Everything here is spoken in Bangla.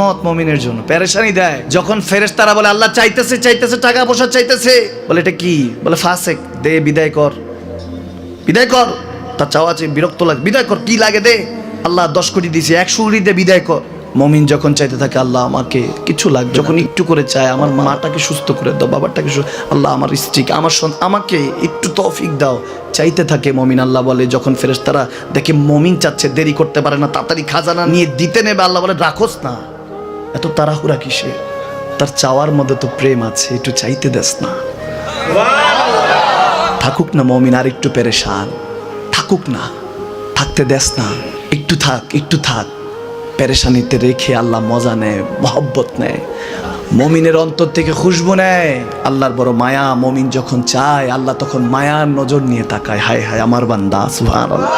মত মুমিনের জন্য পেরেশানি দেয় যখন ফেরেশতারা বলে আল্লাহ চাইতেছে চাইতেছে টাকা পয়সা চাইতেছে, বলে এটা কি, বলে ফাসেক, দে বিদায় কর, বিদায় কর, তার চাওয়া আছে বিরক্ত লাগে, বিদায় কর, কি লাগে দে, আল্লাহ 10 কোটি দিয়েছে 100 কোটি দে বিদায় কর। মুমিন যখন চাইতে থাকে আল্লাহ আমাকে কিছু লাগবে, যখন একটু করে চায় আমার মাটাকে সুস্থ করে দাও, বাবাটাকে আল্লাহ আমার স্ত্রীকে আমার আমাকে একটু তৌফিক দাও, চাইতে থাকে মুমিন। আল্লাহ বলে যখন ফেরেশতারা দেখে মুমিন চাচ্ছে, দেরি করতে পারে না, তাড়াতাড়ি খাজানা নিয়ে দিতে নেবে, আল্লাহ বলে রাখোস না, এত তাড়াহুড়া কিসে, তার চাওয়ার মধ্যে তো প্রেম আছে, একটু চাইতে দেস না, থাকুক না মুমিন আর একটু পেরেশান, থাকুক না, থাকতে দেস না, একটু থাক একটু থাক। পেরেশানিতে রেখে আল্লাহ মজা নেয়, মহব্বত নেয়, মুমিনের অন্তর থেকে খুশবু নেয়, আল্লাহর বড় মায়া। মুমিন যখন চায় আল্লাহ তখন মায়ার নজর নিয়ে তাকায়, হায় হায় আমার বান্দা, সুবহানাল্লাহ।